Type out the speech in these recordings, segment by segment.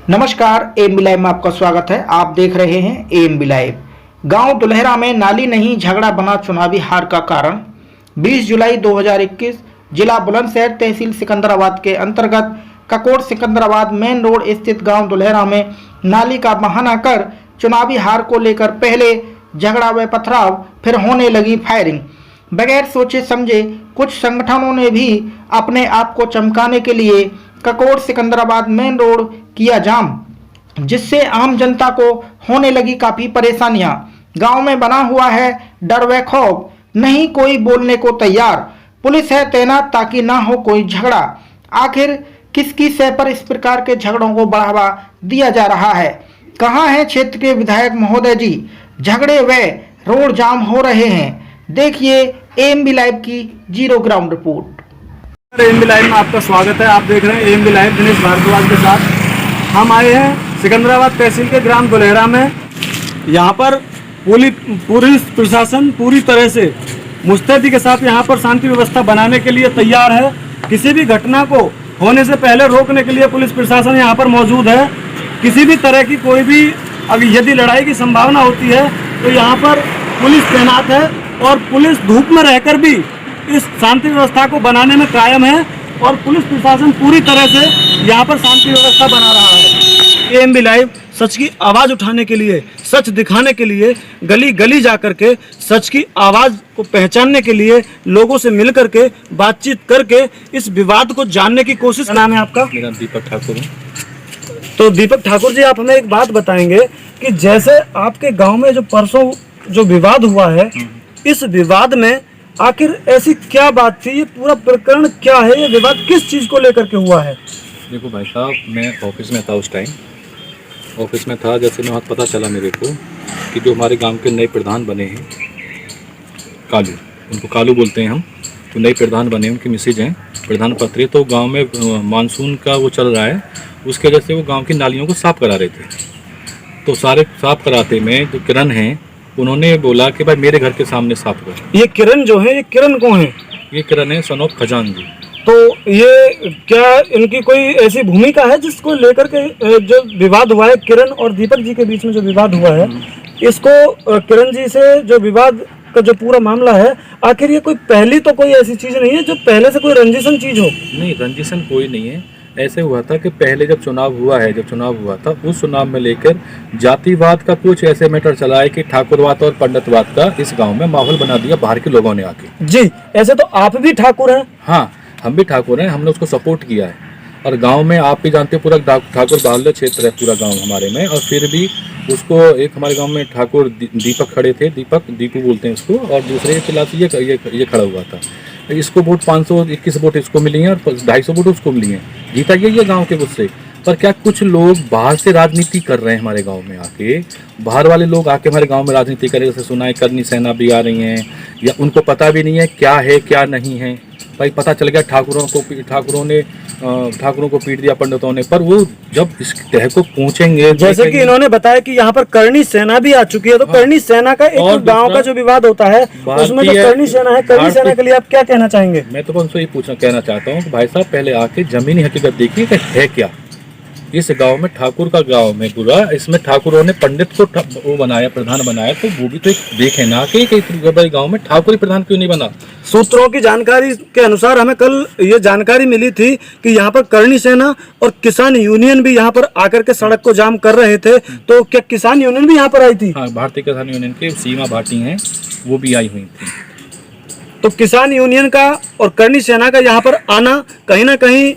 नमस्कार, AMB live में आपका स्वागत है। आप देख रहे हैं एएमबी लाइव। गांव दुल्हेरा में नाली नहीं झगड़ा बना चुनावी हार का कारण। 20 जुलाई 2021 जिला बुलंदशहर तहसील सिकंदराबाद के अंतर्गत ककोट सिकंदराबाद मेन रोड स्थित गांव दुल्हेरा में नाली का बहाना कर चुनावी हार को लेकर पहले झगड़ा व पथराव, फिर होने लगी फायरिंग। बगैर सोचे समझे कुछ संगठनों ने भी अपने आप को चमकाने के लिए ककोट सिकंदराबाद मेन रोड किया जाम, जिससे आम जनता को होने लगी काफी परेशानियां। गांव में बना हुआ है डर व खौफ, नहीं कोई बोलने को तैयार। पुलिस है तैनात ताकि ना हो कोई झगड़ा। आखिर किसकी सह पर इस प्रकार के झगड़ों को बढ़ावा दिया जा रहा है? कहां है क्षेत्र के विधायक महोदय जी? झगड़े व रोड जाम हो रहे हैं। देखिए एएमबी लाइव की zero ground report. AMB live में आपका स्वागत है। आप देख रहे हैं एएमबी लाइव दिनेश भारद्वाज के साथ। हम आए हैं सिकंदराबाद तहसील के ग्राम दुल्हेरा में। यहाँ पर पुलिस प्रशासन पूरी तरह से मुस्तैदी के साथ यहाँ पर शांति व्यवस्था बनाने के लिए तैयार है। किसी भी घटना को होने से पहले रोकने के लिए पुलिस प्रशासन यहाँ पर मौजूद है। किसी भी तरह की कोई भी अभी यदि लड़ाई की संभावना होती है तो यहाँ पर पुलिस तैनात है और पुलिस धूप में रहकर भी इस शांति व्यवस्था को बनाने में कायम है और पुलिस प्रशासन पूरी तरह से यहाँ पर शांति व्यवस्था बना रहा है। एएमबी लाइव सच की आवाज़ उठाने के लिए, सच दिखाने के लिए, गली गली जा कर के सच की आवाज़ को पहचानने के लिए लोगों से मिल करके बातचीत करके इस विवाद को जानने की कोशिश। नाम है आपका? मेरा दीपक ठाकुर है। तो दीपक ठाकुर जी, आप हमें एक बात बताएंगे कि जैसे आपके गाँव में जो परसों जो विवाद हुआ है, इस विवाद में आखिर ऐसी क्या बात थी? ये पूरा प्रकरण क्या है? ये विवाद किस चीज़ को लेकर के हुआ है? देखो भाई साहब, मैं ऑफिस में था, उस टाइम ऑफिस में था। जैसे मैं पता चला मेरे को कि जो हमारे गांव के नए प्रधान बने हैं, कालू, उनको कालू बोलते हैं हम, तो नए प्रधान बने, उनकी मिसेज हैं प्रधान पत्री। तो गांव में मानसून का वो चल रहा है, उसकी वजह से वो गांव की नालियों को साफ़ करा रहे थे। तो सारे साफ़ कराते में जो किरण हैं, उन्होंने बोला कि भाई मेरे घर के सामने साफ कर। ये किरण जो है, ये किरण कौन है? ये किरण है सन ऑफ खजान जी। तो ये क्या इनकी कोई ऐसी भूमिका है जिसको लेकर के जो विवाद हुआ है किरण और दीपक जी के बीच में जो विवाद हुआ है, इसको किरण जी से जो विवाद का जो पूरा मामला है, आखिर ये कोई पहली तो कोई ऐसी चीज़ नहीं है जो पहले से कोई रंजिशन चीज़ हो? नहीं, रंजिशन कोई नहीं है। ऐसे हुआ था कि पहले जब चुनाव हुआ था, उस चुनाव में लेकर जातिवाद का कुछ ऐसे मैटर चला है कि ठाकुरवाद और पंडितवाद का इस गांव में माहौल बना दिया बाहर के लोगों ने आके। जी, ऐसे तो आप भी ठाकुर हैं। हाँ, हम भी ठाकुर हैं, हमने उसको सपोर्ट किया है। और गांव में आप भी जानते हो पूरा ठाकुर बाहुल्य क्षेत्र है पूरा गांव हमारे में। और फिर भी उसको एक हमारे गांव में ठाकुर दीपक खड़े थे, दीपू बोलते हैं इसको, और दूसरे के खिलाफ ये खड़ा हुआ था। इसको वोट 521 वोट इसको मिली हैं और 250 वोट उसको मिली हैं। जीता ये गांव के मुझसे। पर क्या कुछ लोग बाहर से राजनीति कर रहे हैं हमारे गांव में आके, बाहर वाले लोग आके हमारे गांव में राजनीति कर रहे हैं। जैसे सुना है करनी सेना भी आ रही हैं, या उनको पता भी नहीं है क्या है क्या नहीं है। भाई पता चल गया ठाकुरों को पीट दिया पंडितों ने। पर वो जब इस तह को पहुंचेंगे, जैसे कि इन्होंने बताया कि यहाँ पर करनी सेना भी आ चुकी है, तो करनी सेना का एक गांव का जो विवाद होता है उसमें जो करनी सेना है, करनी सेना के लिए आप क्या कहना चाहेंगे? मैं तो उनसे ये कहना चाहता हूँ कि भाई साहब पहले आके जमीनी हकीकत देखिए कि है क्या इस गांव में। ठाकुर का गांव में पूरा, इसमें ठाकुरों ने पंडित को वो बनाया, प्रधान बनाया, तो वो भी तो एक देखे ना कि गांव में ठाकुर प्रधान क्यों नहीं बना। सूत्रों की जानकारी के अनुसार हमें कल ये जानकारी मिली थी कि यहाँ पर करनी सेना और किसान यूनियन भी यहाँ पर आकर के सड़क को जाम कर रहे थे। तो क्या किसान यूनियन भी यहाँ पर आई थी? हाँ, भारतीय किसान यूनियन के सीमा भाटी हैं, वो भी आई हुई थी। तो किसान यूनियन का और करनी सेना का यहाँ पर आना कहीं ना कहीं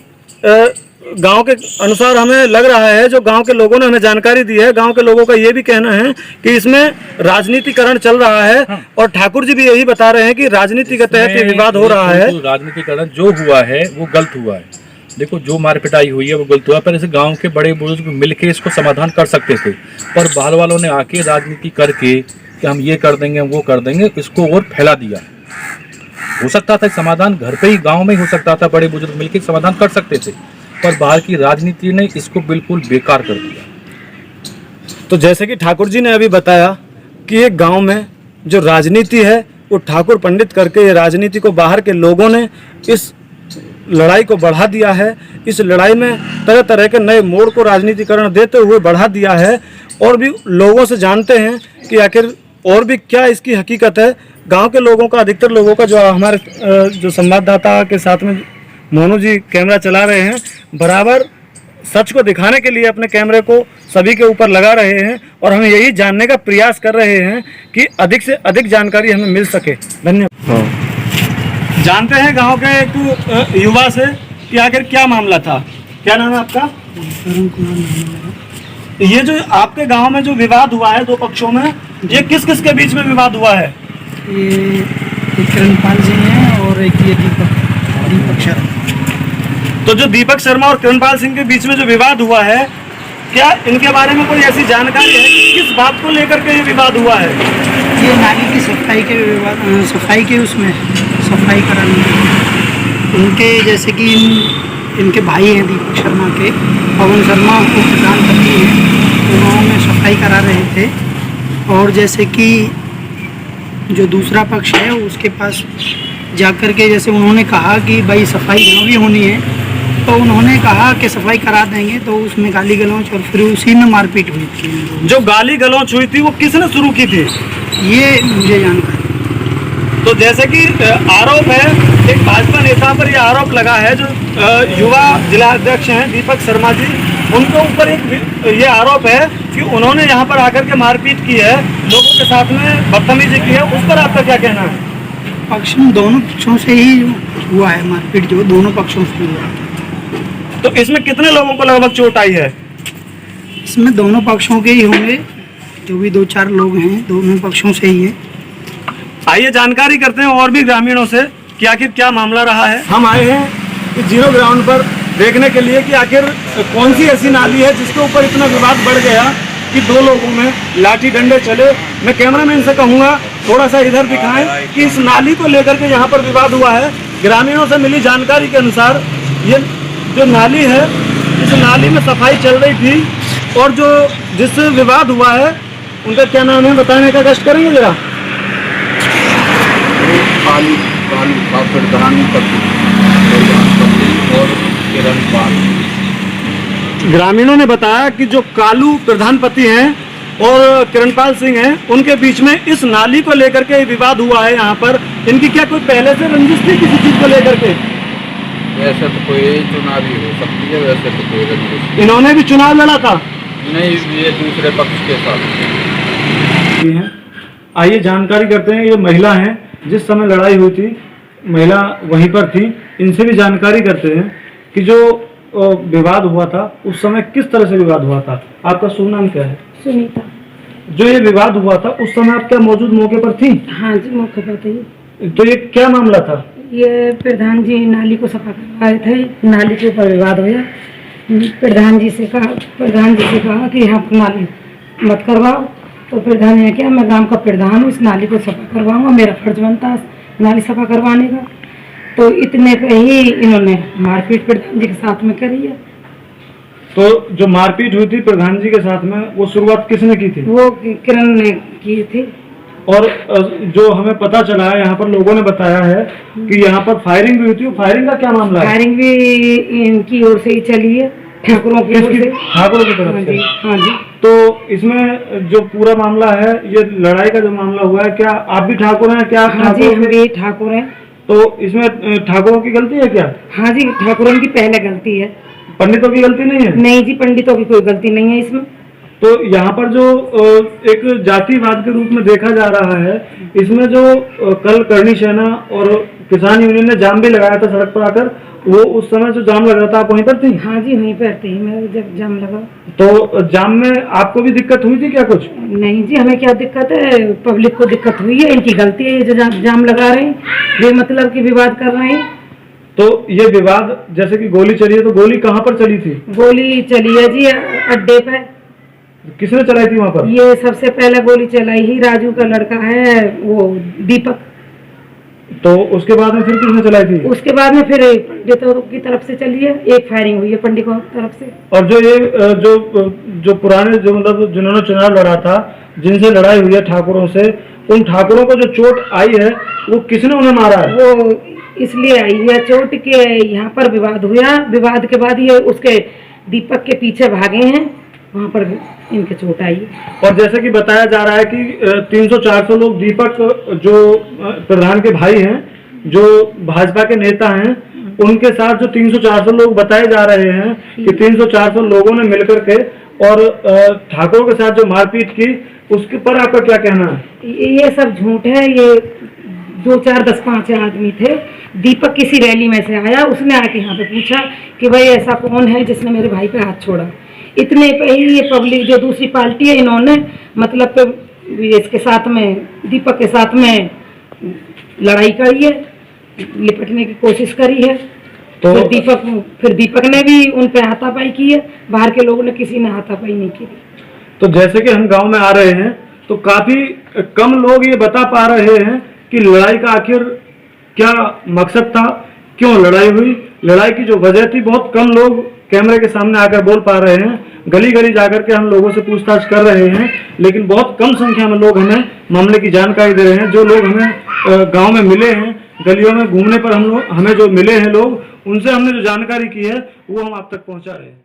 गांव के अनुसार हमें लग रहा है, जो गांव के लोगों ने हमें जानकारी दी है, गांव के लोगों का ये भी कहना है कि इसमें राजनीतिकरण चल रहा है। हाँ। और ठाकुर जी भी यही बता रहे हैं कि राजनीति के तहत ये विवाद हो रहा है। राजनीतिकरण जो हुआ है वो गलत हुआ है। देखो, जो मार पिटाई हुई है वो गलत हुआ, पर इसे गांव के बड़े बुजुर्ग मिलके इसको समाधान कर सकते थे। पर बाहर वालों ने आके राजनीति करके कि हम ये कर देंगे, हम वो कर देंगे, इसको और फैला दिया। हो सकता था समाधान घर पे ही, गाँव में ही हो सकता था, बड़े बुजुर्ग मिलकर समाधान कर सकते थे, पर बाहर की राजनीति ने इसको बिल्कुल बेकार कर दिया। तो जैसे कि ठाकुर जी ने अभी बताया कि ये गांव में जो राजनीति है वो ठाकुर पंडित करके ये राजनीति को बाहर के लोगों ने इस लड़ाई को बढ़ा दिया है। इस लड़ाई में तरह तरह के नए मोड़ को राजनीतिकरण देते हुए बढ़ा दिया है और भी लोगों से जानते हैं कि आखिर और भी क्या इसकी हकीकत है। गांव के लोगों का, अधिकतर लोगों का, जो हमारे जो संवाददाता के साथ में मोनू जी कैमरा चला रहे हैं, बराबर सच को दिखाने के लिए अपने कैमरे को सभी के ऊपर लगा रहे हैं और हम यही जानने का प्रयास कर रहे हैं कि अधिक से अधिक जानकारी हमें मिल सके। धन्यवाद। जानते हैं गांव के एक युवा से कि आखिर क्या मामला था। क्या नाम है आपका? ये जो आपके गांव में जो विवाद हुआ है दो पक्षों में, ये किस किस के बीच में विवाद हुआ है? ये किरणपाल जी हैं और एक ये दीपक शर्मा। तो जो दीपक शर्मा और किरणपाल सिंह के बीच में जो विवाद हुआ है, क्या इनके बारे में कोई ऐसी जानकारी है कि किस बात को लेकर के ये विवाद हुआ है? ये नाली की सफाई के विवाद, सफाई के उसमें सफाई कराने के उनके, जैसे कि इनके भाई हैं दीपक शर्मा के, पवन शर्मा वो प्रधानपति हैं, उन्होंने सफाई करा रहे थे और जैसे कि जो दूसरा पक्ष है उसके पास जाकर के जैसे उन्होंने कहा कि भाई सफाई यहाँ भी होनी है, तो उन्होंने कहा कि सफाई करा देंगे, तो उसमें गाली गलौज और फिर उसी में मारपीट हुई थी। जो गाली गलौज हुई थी वो किसने शुरू की थी? ये मुझे जानकारी। तो जैसे कि आरोप है, एक भाजपा नेता पर यह आरोप लगा है, जो युवा जिला अध्यक्ष हैं दीपक शर्मा जी, उनके ऊपर एक ये आरोप है कि उन्होंने यहाँ पर आकर के मारपीट की है, लोगों के साथ में बदतमीजी की है। उस पर आपका क्या कहना है? पक्ष में दोनों पक्षों से ही हुआ है मारपीट, जो दोनों पक्षों से हुआ है। तो इसमें कितने लोगों को लगभग चोट आई है? इसमें दोनों पक्षों के ही होंगे, जो भी 2-4 लोग हैं दोनों पक्षों से ही है। आइए जानकारी करते हैं और भी ग्रामीणों से कि आखिर क्या मामला रहा है। हम आए हैं इस जीरो ग्राउंड पर देखने के लिए कि आखिर कौन सी ऐसी नाली है जिसके ऊपर इतना विवाद बढ़ गया कि दो लोगों में लाठी डंडे चले। मैं कैमरामैन से कहूँगा थोड़ा सा इधर दिखाएं कि इस नाली को लेकर के यहाँ पर विवाद हुआ है। ग्रामीणों से मिली जानकारी के अनुसार ये जो नाली है, इस नाली में सफाई चल रही थी और जो जिससे विवाद हुआ है उनका क्या नाम है बताने का कष्ट करेंगे जरा। ग्रामीणों ने बताया कि जो कालू प्रधानपति हैं और किरणपाल सिंह हैं, उनके बीच में इस नाली को लेकर के विवाद हुआ है। यहाँ पर इनकी क्या कोई पहले से रंजिश थी किसी चीज को लेकर के? वैसे तो कोई चुनावी हो सकती है, वैसे तो कोई रंजिश। इन्होंने भी चुनाव लड़ा था? नहीं, ये दूसरे पक्ष के साथ। आइए जानकारी करते हैं। ये महिला हैं, जिस समय लड़ाई हुई थी महिला वहीं पर थी। इनसे भी जानकारी करते हैं कि जो विवाद हुआ था उस समय किस तरह से विवाद हुआ था। आपका शुभ नाम क्या है? सुनीता। जो ये विवाद हुआ था उस समय आप क्या मौजूद मौके पर थी? हाँ जी, मौके पर थी। तो ये क्या मामला था? ये प्रधान जी नाली को सफा करवाए थे, नाली के ऊपर विवाद हुआ। प्रधान जी से कहा कि यहाँ पर नाली मत करवाओ, तो प्रधान ने क्या, मैं गांव का प्रधान हूँ, इस नाली को सफा करवाऊंगा, मेरा फर्ज बनता है नाली सफा करवाने का। तो इतने पे ही इन्होंने मारपीट प्रधान जी के साथ में करी है। तो जो मारपीट हुई थी प्रधान जी के साथ में, वो शुरुआत किसने की थी? वो किरण ने की थी। और जो हमें पता चला है, यहाँ पर लोगों ने बताया है कि यहाँ पर फायरिंग भी हुई थी। फायरिंग का क्या मामला है? फायरिंग भी इनकी ओर से ही चली है, ठाकुरों की ओर से। ठाकुरों की तरफ से? हाँ जी। तो इसमें जो पूरा मामला है, ये लड़ाई का जो मामला हुआ है, क्या आप भी ठाकुर हैं? क्या हाँ जी, हम भी ठाकुर हैं। तो इसमें ठाकुरों की गलती है क्या? हाँ जी, ठाकुरों की पहले गलती है। पंडितों की गलती नहीं है? नहीं जी, पंडितों की कोई गलती नहीं है इसमें। तो यहाँ पर जो एक जातिवाद के रूप में देखा जा रहा है, इसमें जो कल करणी सेना और किसान यूनियन ने जाम भी लगाया था सड़क पर आकर, वो उस समय जो जाम लग रहा था आप वहीं पर थी? हाँ जी, वहीं पर थी मैं जब जाम लगा। तो जाम में आपको भी दिक्कत हुई थी क्या कुछ? नहीं जी, हमें क्या दिक्कत है, पब्लिक को दिक्कत हुई है, इनकी गलती है जो जाम लगा रहे हैं, बेमतलब की विवाद कर रहे हैं। तो ये विवाद जैसे कि गोली चली है, तो गोली कहाँ पर चली थी? गोली चली है जी अड्डे पे। किसने चलाई थी वहाँ पर? ये सबसे पहले गोली चलाई ही राजू का लड़का है, वो दीपक। तो उसके बाद में फिर किसने चलाई थी? उसके बाद में फिर पंडितों की तरफ से चली है, एक फायरिंग हुई है पंडितों की तरफ से। और जो ये जो पुराने जो मतलब जिन्होंने चुनाव लड़ा था, जिनसे लड़ाई हुई है ठाकुरों से, उन ठाकुरों को जो चोट आई है वो किसने उन्हें मारा है? वो इसलिए आई है चोट के यहाँ पर विवाद हुआ। विवाद के बाद ये उसके दीपक के पीछे भागे हैं, वहाँ पर इनके चोट आई। और जैसे कि बताया जा रहा है कि 300-400 लोग दीपक जो प्रधान के भाई हैं, जो भाजपा के नेता हैं, उनके साथ जो 300-400 लोग बताए जा रहे हैं कि 300-400 लोगों ने मिलकर के और ठाकुर के साथ जो मारपीट की, उसके पर आपका क्या कहना है? ये सब झूठ है। ये 2, 4, 10, 5 आदमी थे। दीपक किसी रैली में से आया, उसने आके यहाँ पे पूछा कि भाई ऐसा कौन है जिसने मेरे भाई पे हाथ छोड़ा। इतने पे ही ये पब्लिक जो दूसरी पार्टी है, इन्होंने मतलब इसके साथ में, दीपक के साथ में लड़ाई करी है, लिपटने की कोशिश करी है। तो फिर दीपक ने भी उन पे हाथापाई की है। बाहर के लोगों ने किसी ने हाथापाई नहीं की। तो जैसे कि हम गांव में आ रहे हैं तो काफी कम लोग ये बता पा रहे हैं कि लड़ाई का आखिर क्या मकसद था, क्यों लड़ाई हुई। लड़ाई की जो वजह थी, बहुत कम लोग कैमरे के सामने आकर बोल पा रहे हैं। गली गली जाकर के हम लोगों से पूछताछ कर रहे हैं, लेकिन बहुत कम संख्या में लोग हमें मामले की जानकारी दे रहे हैं। जो लोग हमें गांव में मिले हैं, गलियों में घूमने पर हमें जो मिले हैं लोग, उनसे हमने जो जानकारी की है वो हम आप तक पहुंचा रहे हैं।